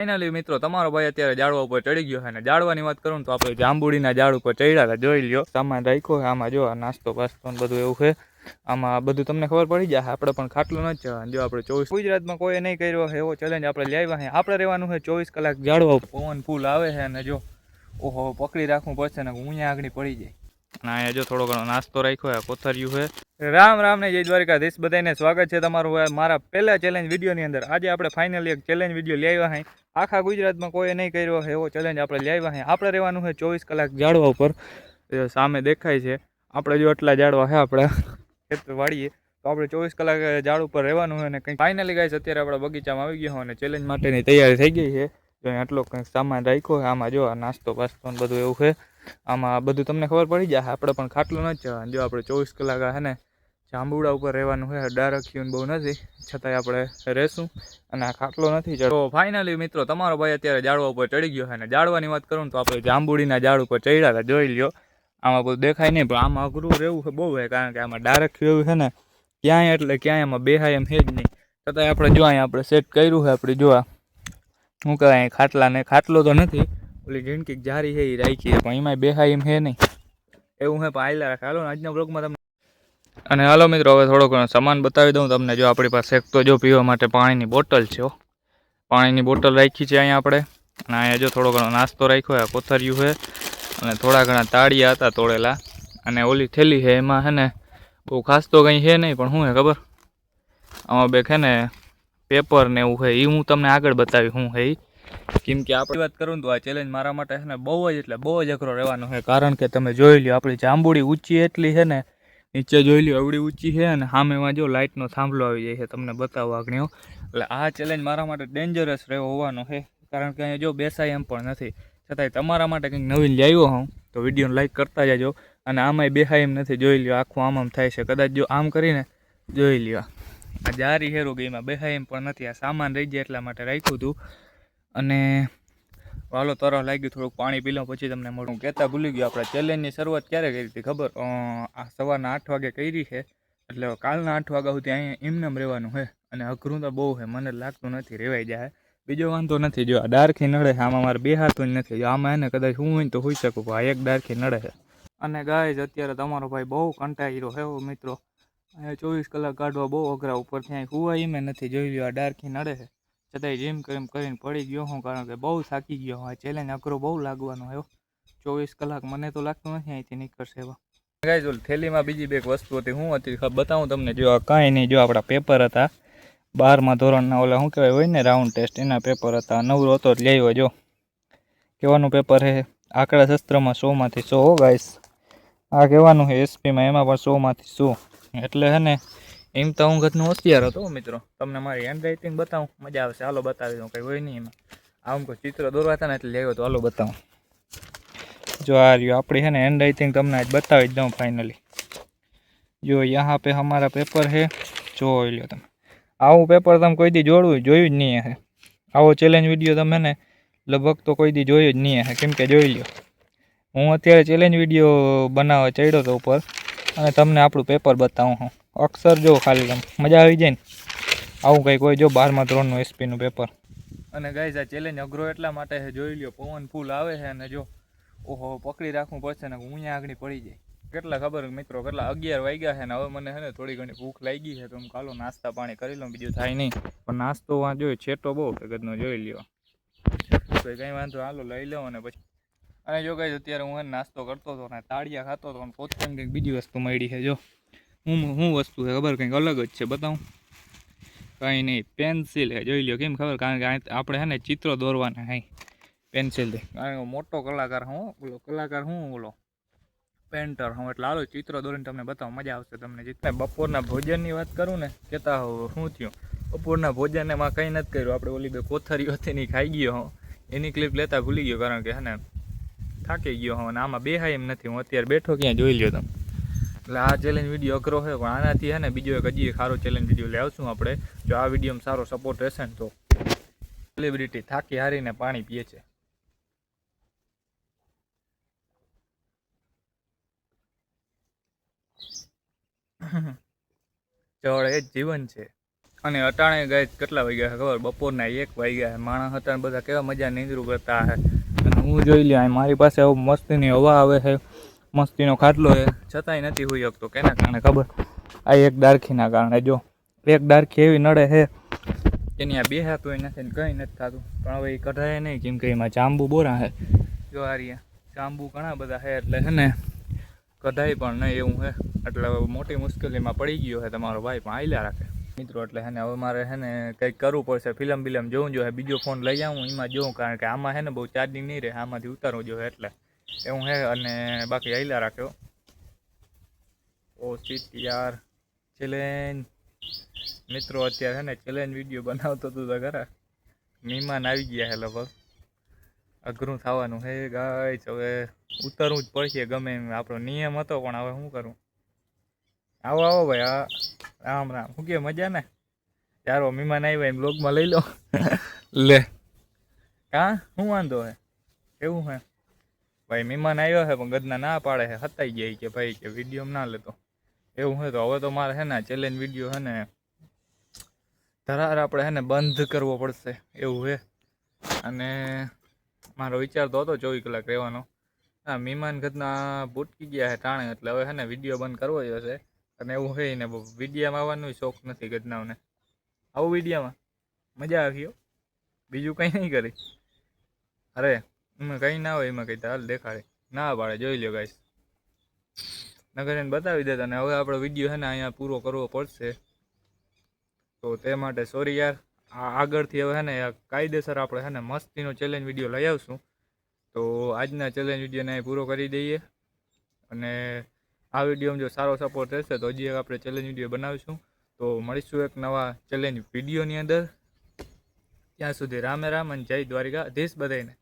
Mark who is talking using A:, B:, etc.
A: finally મિત્રો તમારો ભાઈ અત્યારે ઝાડવા ઉપર ચડી ગયો છે ને ઝાડવાની વાત કરું તો આપણે જાંબુડીના ઝાડ ઉપર ચડ્યા હતા જોઈ લ્યો સામાન રાખ્યો છે આમાં જો નાસ્તો પાસ્તો બધું એવું છે આમાં બધું તમને ખબર પડી જાય આપણે પણ ખાટલું નથી જવાનું જો આપણે 24 ગુજરાતમાં કોઈ નહીં કર્યો હોય એવો ચેલેન્જ આપણે લાવ્યા છે આપણે રહેવાનું છે 24 કલાક ઝાડવા પવન ફૂલ આવે છે અને જો ઓહો પકડી રાખવું પડશે ને હું આગળ પડી જાય અને અહીંયા જો થોડો ઘણો નાસ્તો રાખ્યો છે કોથરિયું છે રામ રામ ને જય દ્વારકાધીશ બધાને સ્વાગત છે તમારું મારા પહેલા ચેલેન્જ વિડીયોની અંદર આજે આપણે ફાઇનલી એક ચેલેન્જ વિડીયો લાવ્યા છે આખા ગુજરાતમાં કોઈ નહીં કર્યો એવો ચેલેન્જ આપણે લાવ્યા છે આપણે રહેવાનું છે 24 કલાક ઝાડવા ઉપર સામે દેખાય છે આપણે જો એટલા ઝાડવા છે આપણે ખેતર વાળીએ તો આપણે 24 કલાક ઝાડ ઉપર રહેવાનું હોય અને કંઈક ફાઇનલી ગાઈસ અત્યારે આપણે બગીચામાં આવી ગયા હોય અને ચેલેન્જ માટેની તૈયારી થઈ ગઈ છે જો આટલો કંઈક સામાન રાખ્યો છે આમાં જો નાસ્તો પાસ્તો બધું એવું છે આમાં બધું તમને ખબર પડી જાય આપણે પણ ખાટલું નથી જવાનું જો આપણે 24 કલાક છે ને જાંબુડા ઉપર રહેવાનું છે ડર રખ્યું બહુ નથી છતાંય આપણે રહેશું અને આ ખાટલો નથી ચડતો ફાઇનલી મિત્રો તમારો ભાઈ અત્યારે ઝાડવા ઉપર ચડી ગયો છે અને ઝાડવાની વાત કરું તો આપણે જાંબુડીના ઝાડ ઉપર ચડ્યા હતા જોઈ લ્યો આમાં બધું દેખાય નહીં પણ આમાં અઘરું રહેવું છે બહુ છે કારણ કે આમાં ડાયરેક્ટ એવું છે ને ક્યાંય એટલે ક્યાંય આમાં બેહાય એમ છે જ નહીં છતાંય આપણે જો અહીંયા આપણે સેટ કર્યું છે આપણે જોવા શું કહેવાય ખાટલાને ખાટલો તો નથી ઓલી ઝીણકી જારી છે એ રાખી છે પણ એમાં બેહાય એમ છે નહીં એવું છે પણ આયલા રાખે હાલો આજના બ્લોગમાં તમને અને હાલો મિત્રો હવે થોડો ઘણો સામાન બતાવી દઉં તમને જો આપણી પાસે એક તો જો પીવા માટે પાણીની બોટલ છે પાણીની બોટલ રાખી છે અહીંયા આપણે અને અહીંયા જો થોડો ઘણો નાસ્તો રાખ્યો છે કોથરિયું છે અને થોડા ઘણા તાળિયા હતા તોડેલા અને ઓલી થેલી છે એમાં છે ને બહુ ખાસ તો કંઈ છે નહીં પણ શું છે ખબર આમાં બે છે ને પેપર ને એવું છે એ હું તમને આગળ બતાવી શું છે એ કેમ કે આપણે વાત કરું તો આ ચેલેન્જ મારા માટે છે ને બહુ જ એટલે બહુ જ અઘરો રહેવાનો છે કારણ કે તમે જોઈ લો આપણી જાંબુડી ઊંચી એટલી છે ને નીચે જોઈ લો એવડી ઊંચી છે અને સામેમાં જો લાઇટનો થાંભલો આવી જાય છે તમને બતાવો આગળ એટલે આ ચેલેન્જ મારા માટે ડેન્જરસ રહેવો હોવાનો છે કારણ કે અહીંયા જો બેસાય એમ પણ નથી છતાંય તમારા માટે કંઈક નવીન લાવ્યો હું તો વિડીયોને લાઈક કરતા જાજો અને આમાંય બેસાય એમ નથી જોઈ લ્યો આખું આમ થાય છે કદાચ જો આમ કરીને જોઈ લ્યો આ જારી હેરું ગઈમાં બેસાય એમ પણ નથી આ સામાન રહી જાય એટલા માટે રાખ્યું હતું અને હાલો તરફ લાગ્યું થોડુંક પાણી પી લઉં પછી તમને મળું કહેતા ભૂલી ગયો આપણે ચેલેન્જની શરૂઆત ક્યારે કરી હતી ખબર આ સવારના 8 વાગે કરી છે એટલે કાલના 8 વાગ્યા સુધી અહીંયા એમનેમ રહેવાનું છે અને અઘરું તો બહુ છે મને લાગતું નથી રેવાઈ જાય બીજો વાંધો નથી જો આ ડારખી નડે છે આમાં મારે બેહાતું જ નથી જો આમાં એને કદાચ હું હોય તો હોઈ શકું પણ આ એક ડારખી નડે છે અને ગાઈઝ અત્યારે તમારો ભાઈ બહુ કંટાળ્યો છે મિત્રો અહીંયા 24 કલાક કાઢવા બહુ અઘરા ઉપરથી અહીં હુવાય એમ નથી જોઈ લ્યો આ ડારખી નડે છે છતાંય જીમ કરીને પડી ગયો હું કારણ કે બહુ થાકી ગયો હું આ ચેલેન્જ અઘરો બહુ લાગવાનો છે 24 કલાક મને તો લાગતું નથી અહીંથી નીકળશે એવા ગાઈઝ ઓલી થેલીમાં બીજી બે વસ્તુ હતી હું હતી બતાવું તમને જો આ કાંઈ નહીં જો આપણા પેપર હતા 12મા ધોરણના ઓલા શું કહેવાય હોય ને રાઉન્ડ ટેસ્ટ એના પેપર હતા નવરો હતો જ લેવો જો કહેવાનું પેપર છે આંકડા શાસ્ત્રમાં 100 માંથી 100 હો ગાઈસ આ કહેવાનું છે એસપીમાં એમાં પણ 100 માંથી 100 એટલે છે ને એમ તો હું ઘરનું હોશિયાર હતો મિત્રો તમને મારી હેન્ડ રાઇટિંગ બતાવું મજા આવશે હાલો બતાવી દઉં કંઈ હોય નહીં એમાં આમ કોઈ ચિત્ર દોરવા હતા ને એટલે લેવો તો હાલો બતાવું જો આ રહ્યું આપણી है ना હેન્ડ રાઇટિંગ તમને આજ બતાવી જ દઉં ફાઇનલી જો यहाँ पे हमारा पेपर है જોઈ લો તમે આવું પેપર તમે કોઈ દી જોયું જ નહીં હે આવો ચેલેન્જ વિડીયો તમે ને લગભગ તો કોઈ દી જોયું જ નહીં હે કેમ કે જોઈ લો હું અત્યારે ચેલેન્જ વિડીયો બનાવવા ચડ્યો તો ઉપર અને તમને આપણું પેપર બતાવું હું અક્ષર જો ખાલી તમે મજા આવી જાય ને આવું કંઈ કોઈ જો 12મા ધોરણનું એસપીનું પેપર અને ગાઈઝ આ ચેલેન્જ અઘરો એટલા માટે છે જોઈ લ્યો પવન ફૂલ આવે છે અને જો ઓહો પકડી રાખવું પડશે ને હું આગળ પડી જાય કેટલા ખબર મિત્રો કેટલા 11 વાગ્યા છે ને હવે મને છે ને થોડી ઘણી ભૂખ લાગી છે તો હું કાલો નાસ્તા પાણી કરી લઉં બીજું થાય નહીં પણ નાસ્તો વાં જોઈ છેટો બહુ ભેગતનો જોઈ લ્યો તો કંઈ વાંધો હાલો લઈ લઉં અને પછી અને જો ગાઈઝ અત્યારે હું નાસ્તો કરતો હતો ને તાળિયા ખાતો હતો અને પોતાને કંઈક બીજી વસ્તુ મળી છે જો હું વસ્તુ છે ખબર કંઈક અલગ જ છે બતાવું કંઈ નહીં પેન્સિલ છે જોઈ લ્યો કેમ ખબર કારણ કે આપણે છે ને ચિત્રો દોરવાના હાઈ પેન્સિલથી કારણ કે મોટો કલાકાર હું બોલો કલાકાર હું બોલો પેન્ટર હું એટલે હાલો ચિત્ર દોરીને તમને બતાવો મજા આવશે તમને જીતને બપોરના ભોજનની વાત કરું ને કહેતા શું થયું બપોરના ભોજન એમાં કંઈ નથી કર્યું આપણે ઓલી બે કોથરીઓ હતી એની ખાઈ ગયો હું એની ક્લિપ લેતા ભૂલી ગયો કારણ કે હે ને થાકી ગયો હું અને આમાં બેહાય એમ નથી હું અત્યારે બેઠો ક્યાં જોઈ લ્યો તમે એટલે આ ચેલેન્જ વિડીયો અઘરો છે પણ આનાથી હે ને બીજો એક હજી સારો ચેલેન્જ વિડીયો લાવશું આપણે જો આ વિડીયોમાં સારો સપોર્ટ રહેશે ને તો સેલિબ્રિટી થાકી હારીને પાણી પીએ છે જળ એ જ જીવન છે અને અટાણે ગાય કેટલા વાગ્યા ખબર બપોરના 1 વાગ્યા માણસ હતા ને બધા કેવા મજા નીંદરું કરતા હે અને હું જોઈ લ્યો મારી પાસે મસ્તીની હવા આવે છે મસ્તીનો ખાટલો છે છતાંય નથી હોઈ શકતો કેના કારણે ખબર આ એક ડારખીના કારણે જો એક ડારખી એવી નડે છે એની આ બેહાતું નથી ને કંઈ નથી થતું પણ હવે એ કઢાય નહીં કેમ કે એમાં જાંબુ બોરા છે જો આ રહ્યા જાંબુ ઘણા બધા છે એટલે છે ને કઢાય પણ નહીં એવું છે એટલે મોટી મુશ્કેલીમાં પડી ગયો છે તમારો ભાઈ પણ આયલા રાખે મિત્રો એટલે હે ને હવે મારે છે ને કંઈક કરવું પડશે ફિલ્મ જોવું જોઈએ બીજો ફોન લઈ આવું એમાં જોઉં કારણ કે આમાં છે ને બહુ ચાર્જિંગ નહીં રહે આમાંથી ઉતારવું જોઈએ એટલે એવું છે અને બાકી આયલા રાખ્યો ઓ શીટ યાર ચેલેન્જ મિત્રો અત્યારે છે ને ચેલેન્જ વિડીયો બનાવતો હતો તો ખરા મહેમાન આવી ગયા છે લગભગ અઘરું થવાનું હે ગાઈસ હવે ઉતરવું જ પડશે ગમે એમ આપણો નિયમ હતો પણ હવે શું કરું આવો આવો ભાઈ આ રામ રામ શું કે મજા ને ચારો મહેમાન આવ્યા એમ બ્લોગમાં લઈ લો લે હા શું વાંધો હે એવું હે ભાઈ મહેમાન આવ્યો છે પણ ગદના ના પાડે છે હતાઈ જાય કે ભાઈ કે વિડીયોમાં ના લેતો એવું હોય તો હવે તો મારે છે ને ચેલેન્જ વિડીયો છે ને ધરાર આપણે છે ને બંધ કરવો પડશે એવું છે અને મારો વિચાર તો હતો 24 કલાક રહેવાનો હા મહેમાન ઘરના ભૂટકી ગયા છે ટાણે એટલે હવે છે ને વિડીયો બંધ કરવો જ હશે અને એવું હોય ને વિડીયામાં આવવાનો શોખ નથી ગદનાઓને આવું વિડીયામાં મજા આવી બીજું કંઈ નહીં કરી અરે એમાં કંઈ ના હોય એમાં કંઈ હાલ દેખાડે ના પાડે જોઈ લ્યો ગાઈસ નગર એને બતાવી દેતા અને હવે આપણો વિડીયો છે ને અહીંયા પૂરો કરવો પડશે તો તે માટે સોરી યાર આગળથી હવે છે ને કાયદેસર આપણે છે ને મસ્તીનો ચેલેન્જ વિડીયો લઈ આવશું તો આજના ચેલેન્જ વિડીયોને અહીં પૂરો કરી દઈએ અને આ વિડીયોમાં જો સારો સપોર્ટ રહેશે તો હજી આપણે ચેલેન્જ વિડીયો બનાવીશું તો મળીશું એક નવા ચેલેન્જ વિડીયોની અંદર ત્યાં સુધી રામે રામ અને જય દ્વારિકાધીશ બધાને